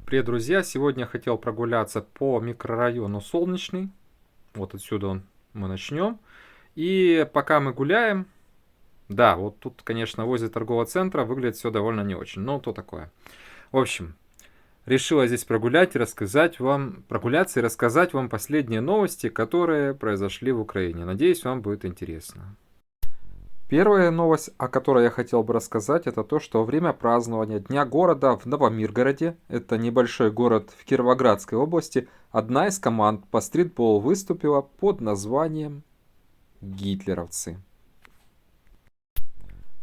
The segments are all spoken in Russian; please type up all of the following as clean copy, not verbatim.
Привет, друзья! Сегодня я хотел прогуляться по микрорайону Солнечный. Вот отсюда мы начнем. И пока мы гуляем, да, вот тут, конечно, возле торгового центра выглядит все довольно не очень. Но то такое. В общем, решила здесь прогуляться и рассказать вам последние новости, которые произошли в Украине. Надеюсь, вам будет интересно. Первая новость, о которой я хотел бы рассказать, это то, что во время празднования Дня города в Новомиргороде, это небольшой город в Кировоградской области, одна из команд по стритболу выступила под названием «Гитлеровцы».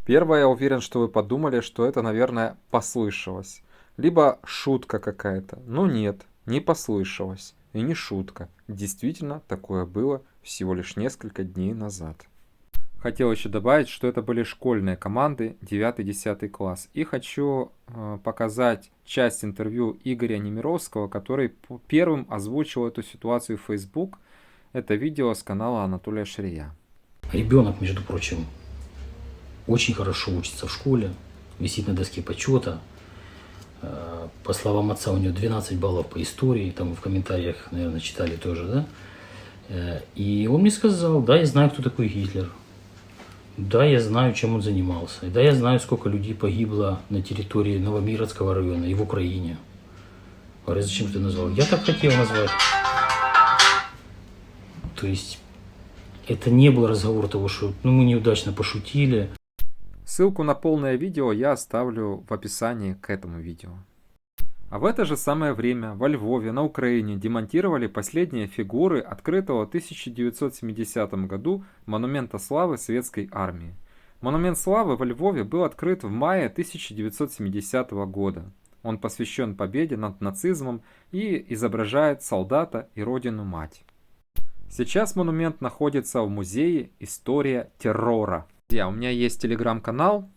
Первое, я уверен, что вы подумали, что это, наверное, послышалось. Либо шутка какая-то. Но нет, не послышалось. И не шутка. Действительно, такое было всего лишь несколько дней назад. Хотел еще добавить, что это были школьные команды 9-10 класс. И хочу показать часть интервью Игоря Немировского, который первым озвучил эту ситуацию в Facebook. Это видео с канала Анатолия Шария. Ребенок, между прочим, очень хорошо учится в школе, висит на доске почета. По словам отца, у него 12 баллов по истории, там в комментариях, наверное, читали тоже, да? И он мне сказал: да, я знаю, кто такой Гитлер. Да, я знаю, чем он занимался. Да, я знаю, сколько людей погибло на территории Новомиродского района и в Украине. Говорю: зачем ты назвал? Я так хотел назвать. То есть это не был разговор того, что мы неудачно пошутили. Ссылку на полное видео я оставлю в описании к этому видео. А в это же самое время во Львове, на Украине, демонтировали последние фигуры открытого в 1970 году монумента славы Советской армии. Монумент славы во Львове был открыт в мае 1970 года. Он посвящен победе над нацизмом и изображает солдата и родину-мать. Сейчас монумент находится в музее «История террора». У меня есть телеграм-канал,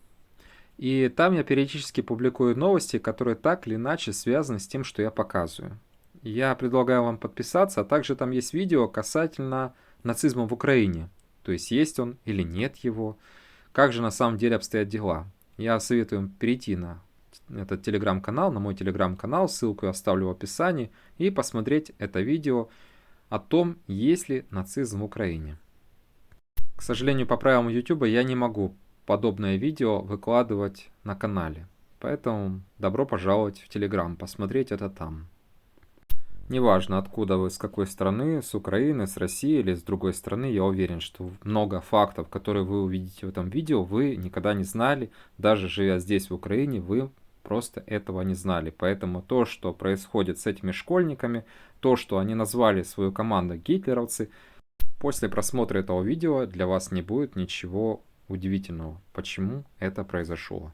и там я периодически публикую новости, которые так или иначе связаны с тем, что я показываю. Я предлагаю вам подписаться, а также там есть видео касательно нацизма в Украине. То есть он или нет его, как же на самом деле обстоят дела. Я советую вам перейти на этот телеграм-канал, на мой телеграм-канал, ссылку я оставлю в описании, и посмотреть это видео о том, есть ли нацизм в Украине. К сожалению, по правилам YouTube я не могу подобное видео выкладывать на канале. Поэтому добро пожаловать в Telegram, посмотреть это там. Неважно, откуда вы, с какой страны, с Украины, с России или с другой страны, я уверен, что много фактов, которые вы увидите в этом видео, вы никогда не знали. Даже живя здесь, в Украине, вы просто этого не знали. Поэтому то, что происходит с этими школьниками, то, что они назвали свою команду гитлеровцы, после просмотра этого видео для вас не будет ничего удивительного, почему это произошло.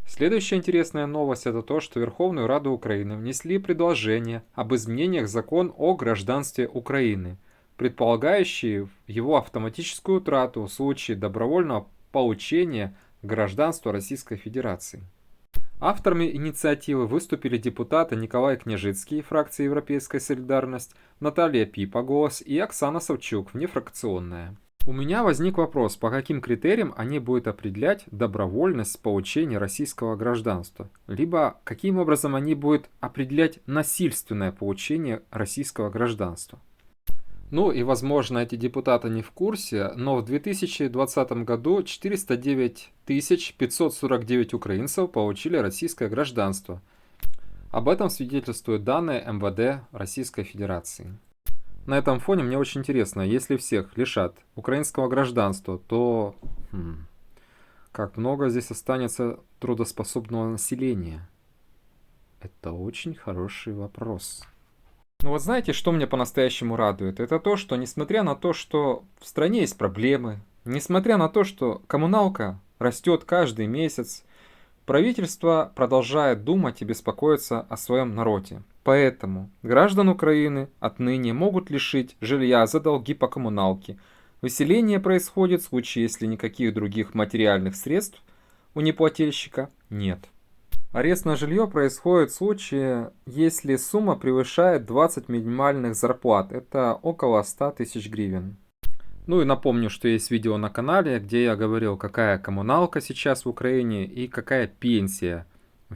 Следующая интересная новость — это то, что Верховную Раду Украины внесли предложение об изменениях в закон о гражданстве Украины, предполагающие его автоматическую утрату в случае добровольного получения гражданства Российской Федерации. Авторами инициативы выступили депутаты Николай Княжицкий, фракция Европейская солидарность, Наталья Пипа, Голос, и Оксана Савчук, внефракционная. У меня возник вопрос, по каким критериям они будут определять добровольность получения российского гражданства, либо каким образом они будут определять насильственное получение российского гражданства. Ну и возможно эти депутаты не в курсе, но в 2020 году 409 549 украинцев получили российское гражданство. Об этом свидетельствуют данные МВД Российской Федерации. На этом фоне мне очень интересно, если всех лишат украинского гражданства, то как много здесь останется трудоспособного населения? Это очень хороший вопрос. Ну вот знаете, что меня по-настоящему радует? Это то, что несмотря на то, что в стране есть проблемы, несмотря на то, что коммуналка растет каждый месяц, правительство продолжает думать и беспокоиться о своем народе. Поэтому граждан Украины отныне могут лишить жилья за долги по коммуналке. Выселение происходит в случае, если никаких других материальных средств у неплательщика нет. Арест на жилье происходит в случае, если сумма превышает 20 минимальных зарплат. Это около 100 тысяч гривен. Ну и напомню, что есть видео на канале, где я говорил, какая коммуналка сейчас в Украине и какая пенсия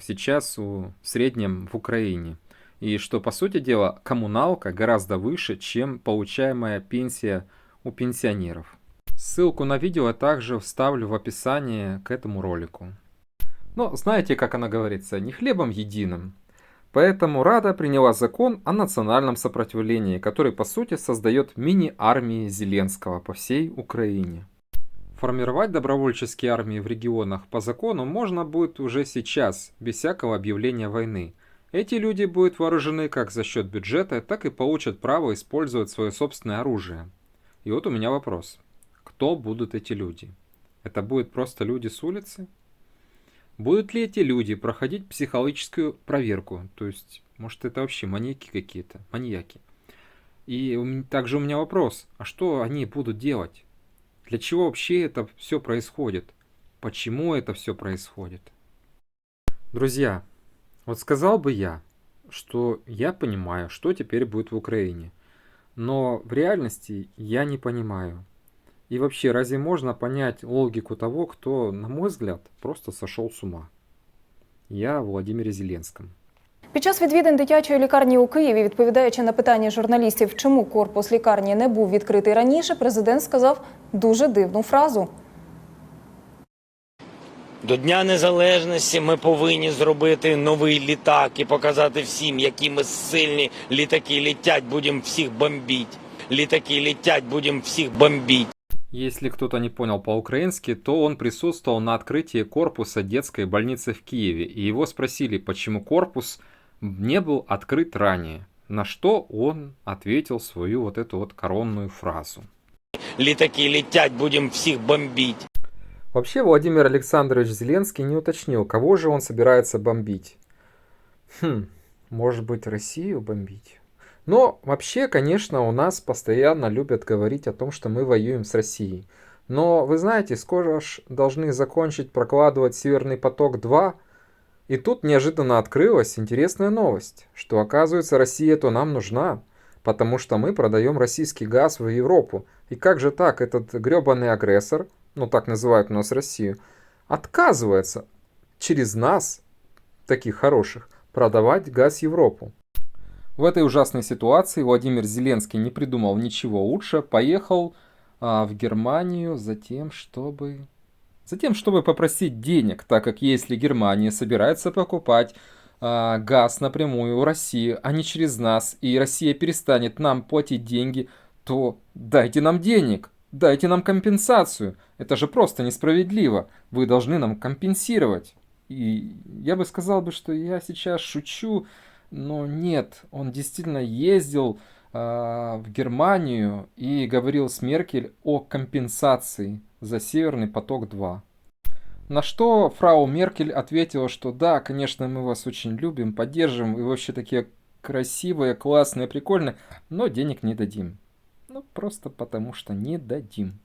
сейчас в среднем в Украине. И что, по сути дела, коммуналка гораздо выше, чем получаемая пенсия у пенсионеров. Ссылку на видео я также вставлю в описание к этому ролику. Но знаете, как она говорится, не хлебом единым. Поэтому Рада приняла закон о национальном сопротивлении, который по сути создает мини-армии Зеленского по всей Украине. Формировать добровольческие армии в регионах по закону можно будет уже сейчас, без всякого объявления войны. Эти люди будут вооружены как за счет бюджета, так и получат право использовать свое собственное оружие. И вот у меня вопрос. Кто будут эти люди? Это будут просто люди с улицы? Будут ли эти люди проходить психологическую проверку? То есть, может, это вообще маньяки какие-то, маньяки. И также у меня вопрос. А что они будут делать? Для чего вообще это все происходит? Почему это все происходит? Друзья, вот сказал бы я, что я понимаю, что теперь будет в Украине. Но в реальности я не понимаю. И вообще, разве можно понять логику того, кто, на мой взгляд, просто сошел с ума? Я о Володимире Зеленском. Під час відвідин дитячої лікарні у Києві, відповідаючи на питання журналістів, чому корпус лікарні не був відкритий раніше, президент сказав дуже дивну фразу. До Дня Незалежності ми повинні зробити новий літак і показати всім, які ми сильні. Літаки летять, будемо всіх бомбити. Літаки летять, будемо всіх бомбити. Если кто-то не понял по-украински, то он присутствовал на открытии корпуса детской больницы в Киеве, и его спросили, почему корпус не был открыт ранее. На что он ответил свою вот эту вот коронную фразу. Літаки летять, будемо всіх бомбити. Вообще Владимир Александрович Зеленский не уточнил, кого же он собирается бомбить. Может быть, Россию бомбить? Но вообще, конечно, у нас постоянно любят говорить о том, что мы воюем с Россией. Но вы знаете, скоро ж должны закончить прокладывать Северный поток-2. И тут неожиданно открылась интересная новость, что оказывается Россия-то нам нужна, потому что мы продаем российский газ в Европу. И как же так, этот гребаный агрессор, ну так называют у нас Россию, отказывается через нас, таких хороших, продавать газ Европу. В этой ужасной ситуации Владимир Зеленский не придумал ничего лучше, поехал в Германию за тем, чтобы попросить денег, так как если Германия собирается покупать газ напрямую у России, а не через нас, и Россия перестанет нам платить деньги, то дайте нам денег, дайте нам компенсацию. Это же просто несправедливо. Вы должны нам компенсировать. И я бы сказал, что я сейчас шучу, но нет, он действительно ездил в Германию и говорил с Меркель о компенсации за Северный поток-2. На что фрау Меркель ответила, что да, конечно, мы вас очень любим, поддерживаем, вы вообще такие красивые, классные, прикольные, но денег не дадим. Ну, просто потому что не дадим.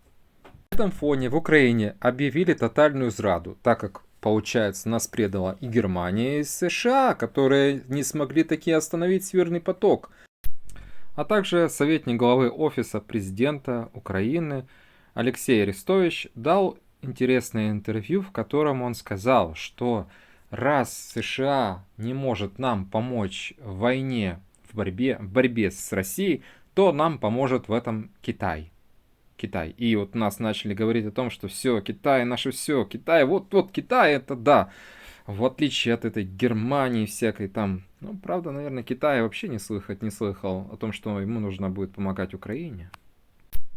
На этом фоне в Украине объявили тотальную зраду, так как, получается, нас предала и Германия, и США, которые не смогли таки остановить Северный поток. А также советник главы Офиса президента Украины Алексей Арестович дал интересное интервью, в котором он сказал, что раз США не может нам помочь в войне, в борьбе с Россией, то нам поможет в этом Китай. И вот нас начали говорить о том, что все, Китай наше все, Китай, вот Китай это да. В отличие от этой Германии всякой там. Ну, правда, наверное, Китай вообще не слыхал о том, что ему нужно будет помогать Украине.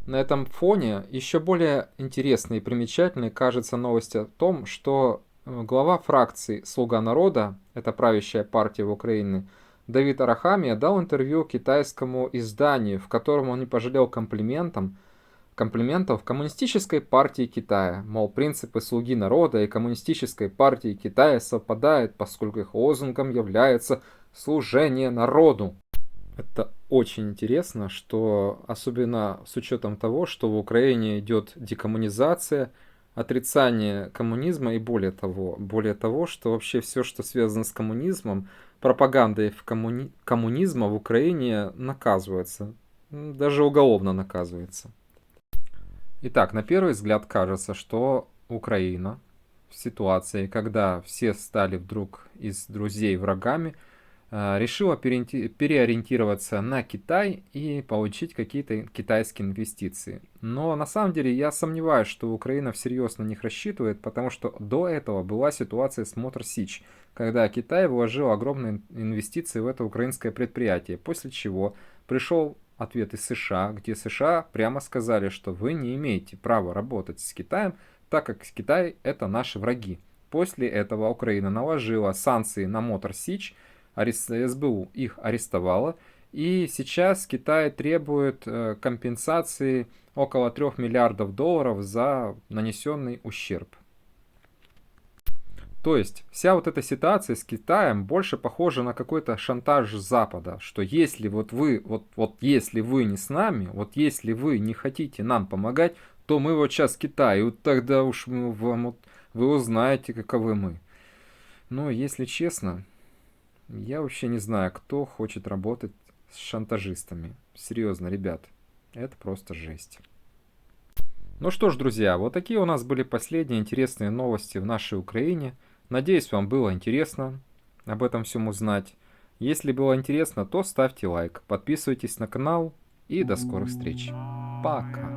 На этом фоне еще более интересной и примечательной кажется новость о том, что глава фракции «Слуга народа», это правящая партия в Украине, Давид Арахамия дал интервью китайскому изданию, в котором он не пожалел комплиментов коммунистической партии Китая. Мол, принципы «Слуги народа» и коммунистической партии Китая совпадают, поскольку их лозунгом является служение народу. Это очень интересно, что особенно с учетом того, что в Украине идет декоммунизация, отрицание коммунизма и более того, что вообще все, что связано с коммунизмом, пропагандой коммунизма в Украине наказывается, даже уголовно наказывается. Итак, на первый взгляд кажется, что Украина ситуации, когда все стали вдруг из друзей врагами, решила переориентироваться на Китай и получить какие-то китайские инвестиции. Но на самом деле я сомневаюсь, что Украина всерьез на них рассчитывает, потому что до этого была ситуация с Motor Sich, когда Китай вложил огромные инвестиции в это украинское предприятие, после чего пришел ответ из США, где США прямо сказали, что вы не имеете права работать с Китаем, так как Китай это наши враги. После этого Украина наложила санкции на Motor Sich, СБУ их арестовала, и сейчас Китай требует компенсации около $3 миллиардов за нанесенный ущерб. То есть вся вот эта ситуация с Китаем больше похожа на какой-то шантаж Запада, что если если вы не с нами, если вы не хотите нам помогать, то мы вот сейчас Китаю, тогда уж вы узнаете, каковы мы. Но если честно, я вообще не знаю, кто хочет работать с шантажистами. Серьезно, ребят, это просто жесть. Ну что ж, друзья, вот такие у нас были последние интересные новости в нашей Украине. Надеюсь, вам было интересно об этом всем узнать. Если было интересно, то ставьте лайк, подписывайтесь на канал и до скорых встреч. Пока.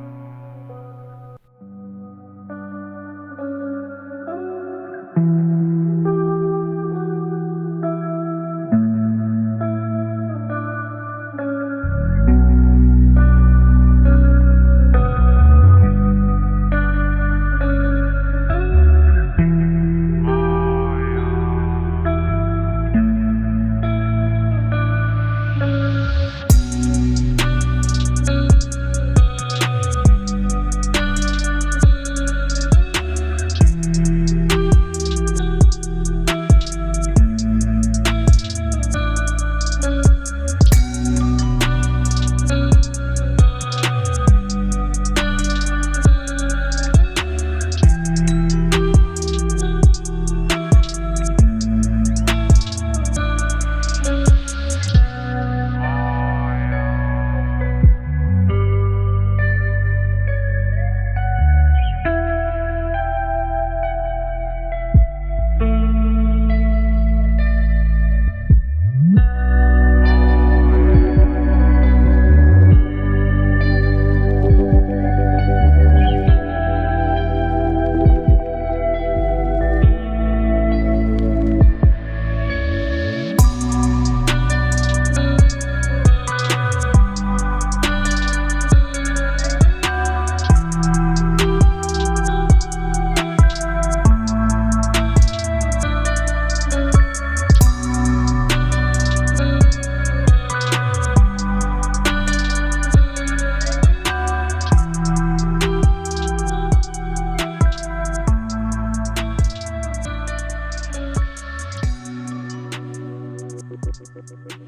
Thank you.